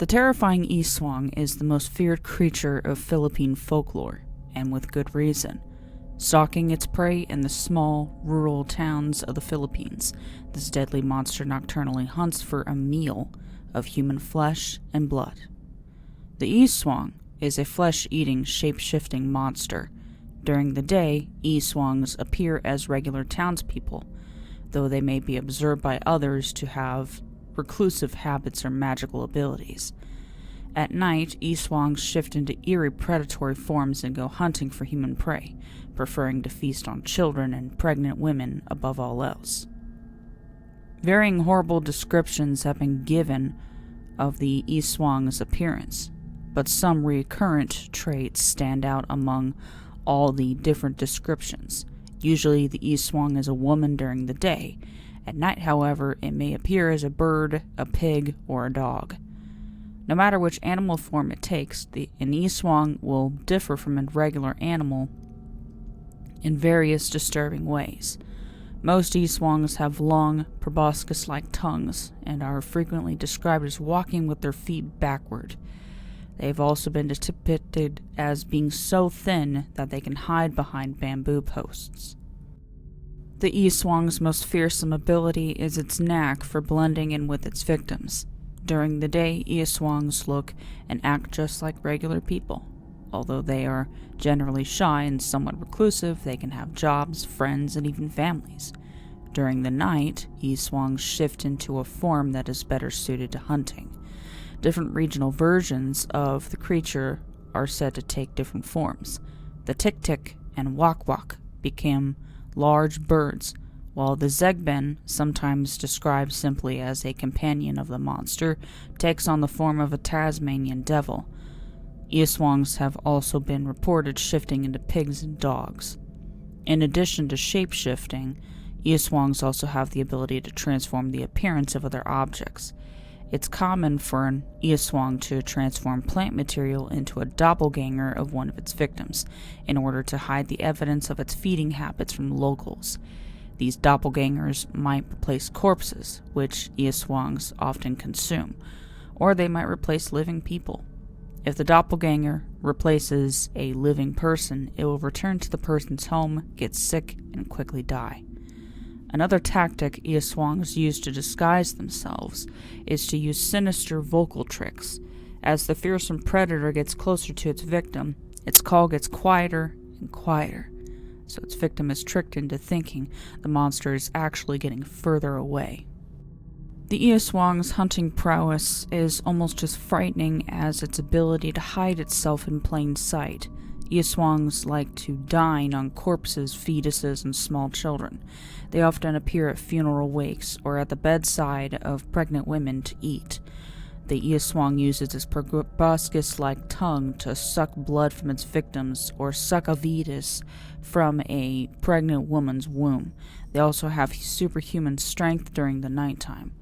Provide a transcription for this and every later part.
The terrifying Aswang is the most feared creature of Philippine folklore, and with good reason. Stalking its prey in the small, rural towns of the Philippines, this deadly monster nocturnally hunts for a meal of human flesh and blood. The Aswang is a flesh-eating, shape-shifting monster. During the day, Aswangs appear as regular townspeople, though they may be observed by others to have reclusive habits or magical abilities. At night, Aswangs shift into eerie predatory forms and go hunting for human prey, preferring to feast on children and pregnant women above all else. Varying horrible descriptions have been given of the Aswang's appearance, but some recurrent traits stand out among all the different descriptions. Usually the Aswang is a woman during the day. At night, however, it may appear as a bird, a pig, or a dog. No matter which animal form it takes, an Aswang will differ from a regular animal in various disturbing ways. Most Aswangs have long, proboscis-like tongues and are frequently described as walking with their feet backward. They have also been depicted as being so thin that they can hide behind bamboo posts. The Aswang's most fearsome ability is its knack for blending in with its victims. During the day, Aswangs look and act just like regular people. Although they are generally shy and somewhat reclusive, they can have jobs, friends, and even families. During the night, Aswangs shift into a form that is better suited to hunting. Different regional versions of the creature are said to take different forms. The tik-tik and wak-wak became large birds, while the zegben, sometimes described simply as a companion of the monster, takes on the form of a Tasmanian devil. Aswangs have also been reported shifting into pigs and dogs. In addition to shape-shifting, Aswangs also have the ability to transform the appearance of other objects. It's common for an Aswang to transform plant material into a doppelganger of one of its victims, in order to hide the evidence of its feeding habits from locals. These doppelgangers might replace corpses, which Aswangs often consume, or they might replace living people. If the doppelganger replaces a living person, it will return to the person's home, get sick, and quickly die. Another tactic Aswangs use to disguise themselves is to use sinister vocal tricks. As the fearsome predator gets closer to its victim, its call gets quieter and quieter, so its victim is tricked into thinking the monster is actually getting further away. The Aswang's hunting prowess is almost as frightening as its ability to hide itself in plain sight. Aswangs like to dine on corpses, fetuses, and small children. They often appear at funeral wakes or at the bedside of pregnant women to eat. The Aswang uses its proboscis-like tongue to suck blood from its victims or suck a fetus from a pregnant woman's womb. They also have superhuman strength during the nighttime.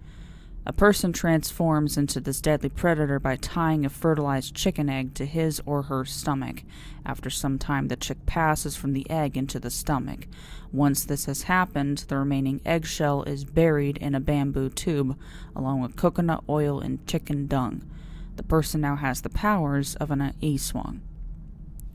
A person transforms into this deadly predator by tying a fertilized chicken egg to his or her stomach. After some time, the chick passes from the egg into the stomach. Once this has happened, the remaining eggshell is buried in a bamboo tube, along with coconut oil and chicken dung. The person now has the powers of an Aswang.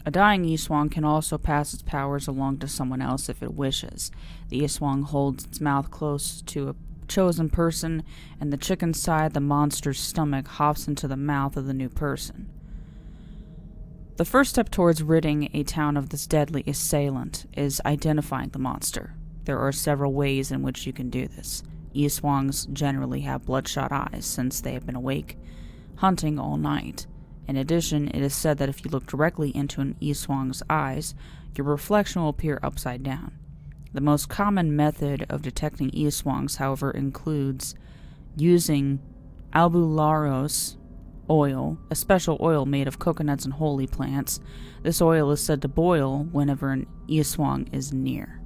A dying Aswang can also pass its powers along to someone else if it wishes. The Aswang holds its mouth close to a chosen person, and the chick inside the monster's stomach hops into the mouth of the new person. The first step towards ridding a town of this deadly assailant is identifying the monster. There are several ways in which you can do this. Aswangs generally have bloodshot eyes, since they have been awake, hunting all night. In addition, it is said that if you look directly into an Aswang's eyes, your reflection will appear upside down. The most common method of detecting Aswangs, however, includes using albularos oil, a special oil made of coconuts and holy plants. This oil is said to boil whenever an Aswang is near.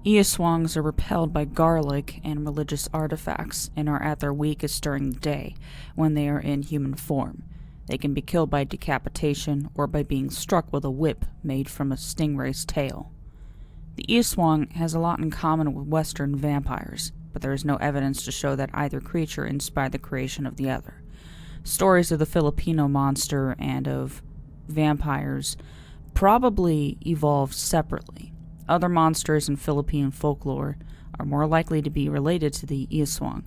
Aswangs are repelled by garlic and religious artifacts and are at their weakest during the day, when they are in human form. They can be killed by decapitation or by being struck with a whip made from a stingray's tail. The Aswang has a lot in common with Western vampires, but there is no evidence to show that either creature inspired the creation of the other. stories of the Filipino monster and of vampires probably evolved separately. Other monsters in Philippine folklore are more likely to be related to the Aswang.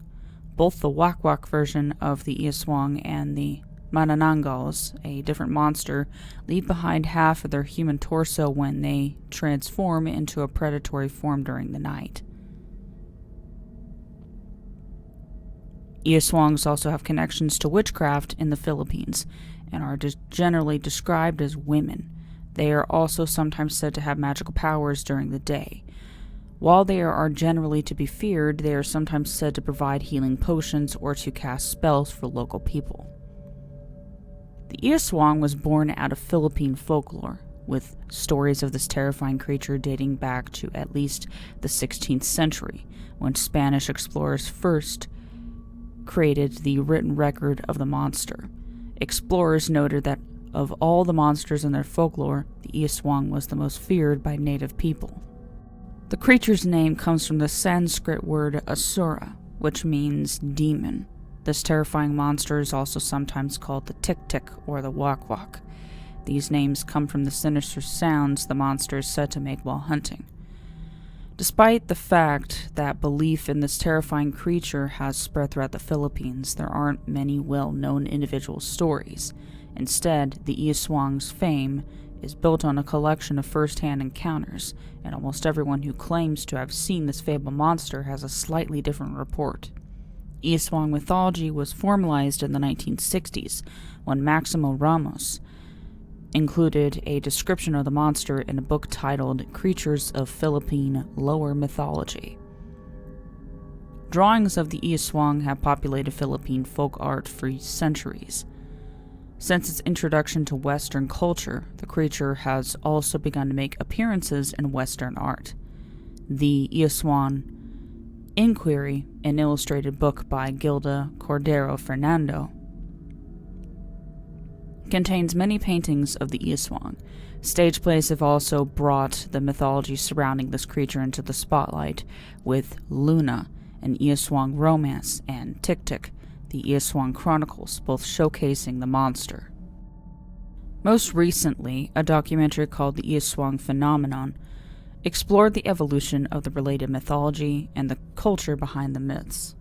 Both the Wakwak version of the Aswang and the Mananangals, a different monster, leave behind half of their human torso when they transform into a predatory form during the night. Aswangs also have connections to witchcraft in the Philippines and are generally described as women. They are also sometimes said to have magical powers during the day. While they are generally to be feared, they are sometimes said to provide healing potions or to cast spells for local people. The Aswang was born out of Philippine folklore, with stories of this terrifying creature dating back to at least the 16th century, when Spanish explorers first created the written record of the monster. Explorers noted that of all the monsters in their folklore, the Aswang was the most feared by native people. The creature's name comes from the Sanskrit word asura, which means demon. This terrifying monster is also sometimes called the Tik-Tik or the Wakwak. These names come from the sinister sounds the monster is said to make while hunting. Despite the fact that belief in this terrifying creature has spread throughout the Philippines, there aren't many well-known individual stories. Instead, the Aswang's fame is built on a collection of first-hand encounters, and almost everyone who claims to have seen this fabled monster has a slightly different report. Aswang mythology was formalized in the 1960s when Maximo Ramos included a description of the monster in a book titled Creatures of Philippine Lower Mythology. Drawings of the Aswang have populated Philippine folk art for centuries. Since its introduction to Western culture, the creature has also begun to make appearances in Western art. The Aswang Inquiry, an illustrated book by Gilda Cordero Fernando, contains many paintings of the Aswang. Stage plays have also brought the mythology surrounding this creature into the spotlight, with Luna, an Aswang romance, and Tik-Tik, the Aswang Chronicles, both showcasing the monster. Most recently, a documentary called The Aswang Phenomenon explored the evolution of the related mythology and the culture behind the myths.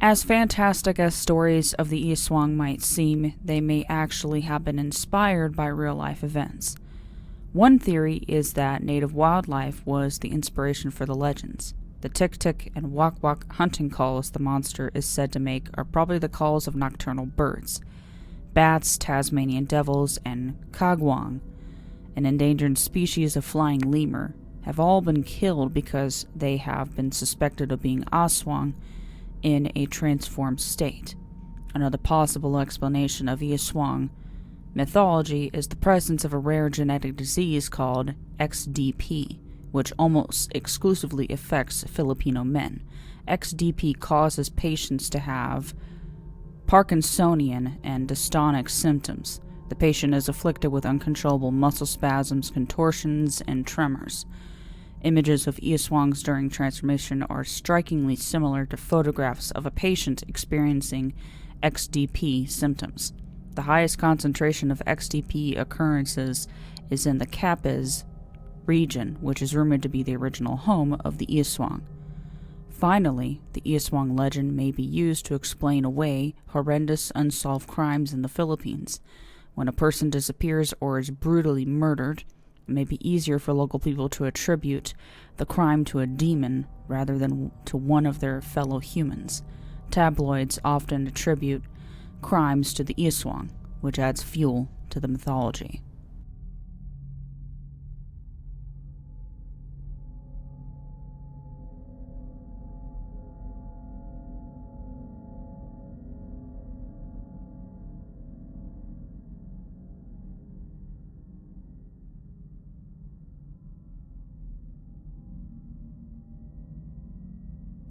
As fantastic as stories of the Aswang might seem, they may actually have been inspired by real-life events. One theory is that native wildlife was the inspiration for the legends. The Tik-Tik and Wakwak hunting calls the monster is said to make are probably the calls of nocturnal birds. Bats, Tasmanian devils, and kagwang, an endangered species of flying lemur, have all been killed because they have been suspected of being Aswang in a transformed state. Another possible explanation of Aswang mythology is the presence of a rare genetic disease called XDP, which almost exclusively affects Filipino men. XDP causes patients to have Parkinsonian and dystonic symptoms. The patient is afflicted with uncontrollable muscle spasms, contortions, and tremors. Images of Aswangs during transformation are strikingly similar to photographs of a patient experiencing XDP symptoms. The highest concentration of XDP occurrences is in the Capiz region, which is rumored to be the original home of the Aswang. Finally, the Aswang legend may be used to explain away horrendous unsolved crimes in the Philippines. When a person disappears or is brutally murdered, it may be easier for local people to attribute the crime to a demon rather than to one of their fellow humans. Tabloids often attribute crimes to the Aswang, which adds fuel to the mythology.